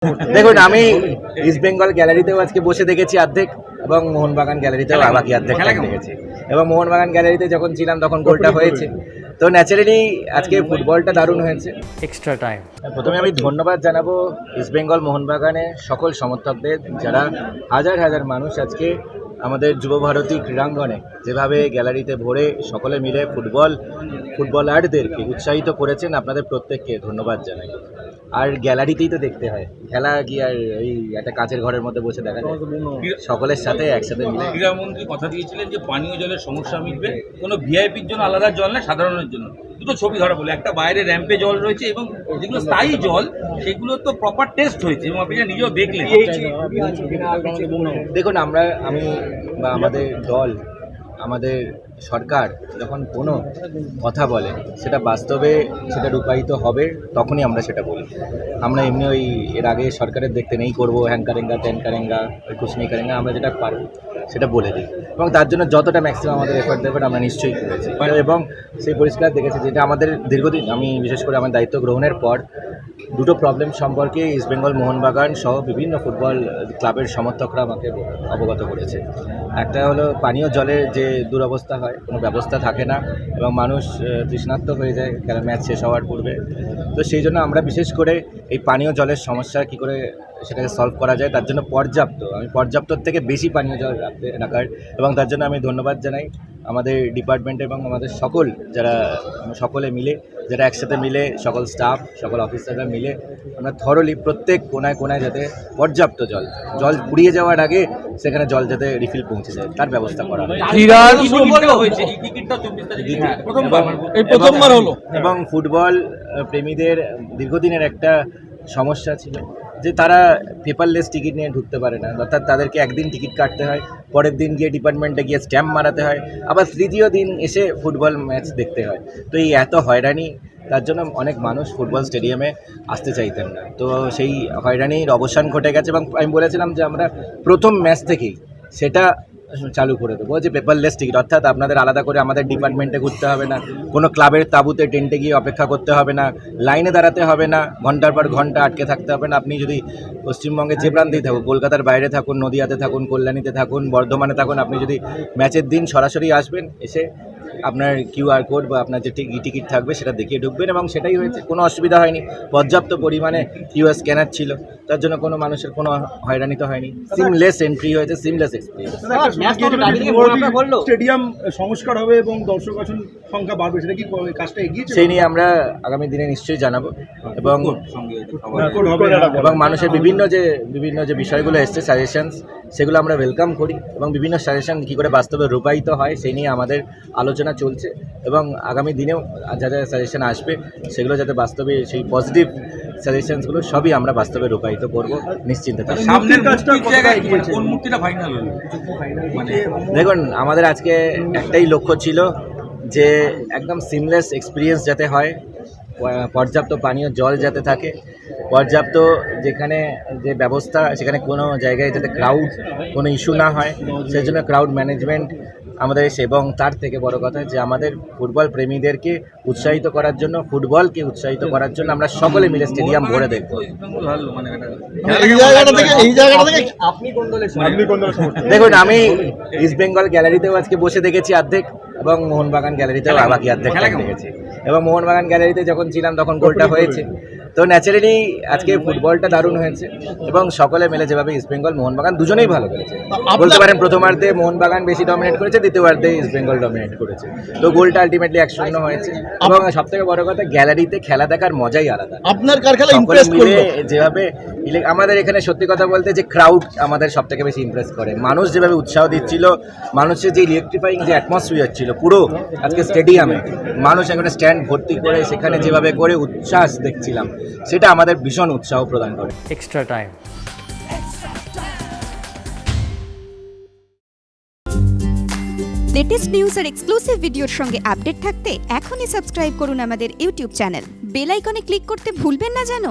দেখুন, আমি ইস্ট বেঙ্গল গ্যালারিতেও আজকে বসে দেখেছি অর্ধেক, এবং মোহনবাগান গ্যালারিতেও বাকি অর্ধেক দেখেছি। এবং মোহনবাগান গ্যালারিতে যখন ছিলাম তখন গোলটা হয়েছে, তো ন্যাচারালি আজকে ফুটবলটা দারুণ হয়েছে। Extra time. প্রথমে আমি ধন্যবাদ জানাবো ইস্ট বেঙ্গল মোহনবাগানের সকল সমর্থকদের, যারা হাজার হাজার মানুষ আজকে আমাদের যুবভারতী ক্রীড়াঙ্গনে যেভাবে গ্যালারিতে ভরে সকলে মিলে ফুটবলারদেরকে উৎসাহিত করেছেন, আপনাদের প্রত্যেককে ধন্যবাদ জানাই। আর গ্যালারিতেই তো দেখতে হয় খেলা, কি আর এই একটা কাঁচের ঘরের মধ্যে বসে দেখা যায়? সকলের সাথে একসাথে মিলে। ক্রীড়ামন্ত্রী কথা দিয়েছিলেন যে পানীয় জলের সমস্যা মিটবে, কোনো ভিআইপির জন্য আলাদা জল না, সাধারণের জন্য। দুটো ছবি ধরা বলে, একটা বাইরে র্যাম্পে জল রয়েছে এবং যেগুলো স্থায়ী জল সেগুলো তো প্রপার টেস্ট হয়েছে এবং আপনি নিজেও দেখলেন। দেখুন, আমি বা আমাদের দল, আমাদের সরকার যখন কোনো কথা বলে সেটা বাস্তবে সেটা রূপায়িত হবে, তখনই আমরা সেটা বলি। আমরা এমনি ওই এর আগে সরকারের দেখতে নেই করবো হ্যান কারেঙ্গা ত্যান কারেঙ্গা কুছ নেই কারেঙ্গা, আমরা যেটা পারবো সেটা বলে দিই, এবং তার জন্য যতটা ম্যাক্সিমাম আমাদের এফর্ট দেবেন আমরা নিশ্চয়ই করেছি। এবং সেই পরিষ্কার দেখেছি যেটা আমাদের দীর্ঘদিন, আমি বিশেষ করে আমার দায়িত্ব গ্রহণের পর দুটো প্রবলেম সম্পর্কে ইস্টবেঙ্গল মোহনবাগান সহ বিভিন্ন ফুটবল ক্লাবের সমর্থকরা আমাকে অবগত করেছে। একটা হলো পানীয় জলের যে দুরবস্থা হয়, কোনো ব্যবস্থা থাকে না এবং মানুষ তৃষ্ণার্ত হয়ে যায় খেলা ম্যাচ শেষ হওয়ার পূর্বে। তো সেই জন্য আমরা বিশেষ করে এই পানীয় জলের সমস্যা কী করে সেটাকে সলভ করা যায়, তার জন্য পর্যাপ্তর থেকে বেশি পানীয় জল রাখার, এবং তার জন্য আমি ধন্যবাদ জানাই আমাদের ডিপার্টমেন্ট এবং আমাদের সকলে মিলে, যারা একসাথে মিলে, সকল স্টাফ, সকল অফিসাররা মিলে আমরা থরলি প্রত্যেক কোনায় কোনায় যাতে পর্যাপ্ত জল ফুরিয়ে যাওয়ার আগে সেখানে জল যাতে রিফিল পৌঁছে যায় তার ব্যবস্থা করা হয়। এবং ফুটবল প্রেমীদের দীর্ঘদিনের একটা সমস্যা ছিল যে তারা পেপারলেস টিকিট নিয়ে ঢুকতে পারে না, অর্থাৎ তাদেরকে একদিন টিকিট কাটতে হয়, পরের দিন গিয়ে ডিপার্টমেন্টে গিয়ে স্ট্যাম্প মারাতে হয়, আবার তৃতীয় দিন এসে ফুটবল ম্যাচ দেখতে হয়। তো এই এত হয়রানি, তার জন্য অনেক মানুষ ফুটবল স্টেডিয়ামে আসতে চাইতেন না। তো সেই হয়রানির অবসান ঘটে গেছে, এবং আমি বলেছিলাম যে আমরা প্রথম ম্যাচ থেকেই সেটা চালু করে দেবো যে পেপারলেস টিকিট, অর্থাৎ আপনাদের আলাদা করে আমাদের ডিপার্টমেন্টে ঘুরতে হবে না, কোনো ক্লাবের তাঁবুতে টেন্টে গিয়ে অপেক্ষা করতে হবে না, লাইনে দাঁড়াতে হবে না, ঘন্টার পর ঘন্টা আটকে থাকতে হবে না। আপনি যদি পশ্চিমবঙ্গের যে প্রান্তেই থাকুন, কলকাতার বাইরে থাকুন, নদিয়াতে থাকুন, কল্যাণীতে থাকুন, বর্ধমানে থাকুন, আপনি যদি ম্যাচের দিন সরাসরি আসবেন, এসে আপনার কিউআর কোড বা আপনার যে টিকিট থাকবে সেটা দেখিয়ে ঢুকবেন, এবং সেটাই হয়েছে। কোনো অসুবিধা হয়নি, পর্যাপ্ত পরিমাণে কিউআর স্ক্যানার ছিল, তার জন্য কোনো মানুষের কোনো হয়রানি তো হয়নি। সিমলেস এন্ট্রি হয়েছে, সিমলেস এক্সপিরিয়েন্স। স্টেডিয়াম সংস্কার হবে এবং দর্শক সংখ্যা বাড়বে, সেটা কি কাজটা এগিয়েছে? সেই নিয়ে আমরা আগামী দিনে নিশ্চয়ই জানাবো, এবং মানুষের বিভিন্ন যে বিষয়গুলো এসছে সাজেশনস, সেগুলো আমরা ওয়েলকাম করি, এবং বিভিন্ন সাজেশন কী করে বাস্তবে রূপায়িত হয় সেই নিয়ে আমাদের আলোচনা চলছে, এবং আগামী দিনেও যা যা সাজেশন আসবে সেগুলো যাতে বাস্তবে, সেই পজিটিভ সাজেশনসগুলো সবই আমরা বাস্তবে রূপায়িত করব নিশ্চিন্তে। দেখুন, আমাদের আজকে একটাই লক্ষ্য ছিল যে একদম সিমলেস এক্সপিরিয়েন্স যাতে হয়, পর্যাপ্ত পানীয় জল যাতে থাকে, পর্যাপ্ত যেখানে যে ব্যবস্থা সেখানে কোনো জায়গায় যাতে কোনো ইস্যু না হয়, সেই জন্য ক্রাউড ম্যানেজমেন্ট আমাদের এসে, এবং তার থেকে বড় কথা যে আমাদের ফুটবল প্রেমীদেরকে উৎসাহিত করার জন্য, ফুটবলকে উৎসাহিত করার জন্য আমরা সকলে মিলে স্টেডিয়াম ভরে দেখব। দেখুন, আমি ইস্ট বেঙ্গল গ্যালারিতেও আজকে বসে দেখেছি অর্ধেক, এবং মোহনবাগান গ্যালারিতেও বাকি অর্ধেক দেখেছি। এবং মোহনবাগান গ্যালারিতে যখন ছিলাম তখন গোলটা হয়েছে, তো ন্যাচারালি আজকে ফুটবলটা দারুণ হয়েছে, এবং সকলে মিলে যেভাবে ইস্টবেঙ্গল মোহনবাগান দুজনেই ভালো করেছে বলতে পারেন। প্রথমার্ধে মোহনবাগান বেশি ডমিনেট করেছে, দ্বিতীয়ার্ধে ইস্টবেঙ্গল ডমিনেট করেছে, তো গোলটা আলটিমেটলি 1-0 হয়েছে। এবং সবথেকে বড় কথা, গ্যালারিতে খেলা দেখার মজাই আলাদা। আপনার কার খেলা ইমপ্রেস করলো? যেভাবে আমাদের এখানে সত্যি কথা বলতে যে ক্রাউড আমাদের সবথেকে বেশি ইমপ্রেস করে, মানুষ যেভাবে উৎসাহ দিচ্ছিল, মানুষের যে ইলেকট্রিফাইং যে অ্যাটমসফিয়ার ছিল পুরো আজকে স্টেডিয়ামে, মানুষ এখানে স্ট্যান্ড ভর্তি করে সেখানে যেভাবে করে উচ্ছ্বাস দেখছিলাম, সেটা আমাদের ভীষণ উৎসাহ প্রদান করে। Extra time. লেটেস্ট নিউজ আর এক্সক্লুসিভ ভিডিওর সঙ্গে আপডেট থাকতে এখনই সাবস্ক্রাইব করুন আমাদের ইউটিউব চ্যানেল। বেল আইকনে ক্লিক করতে ভুলবেন না যেন।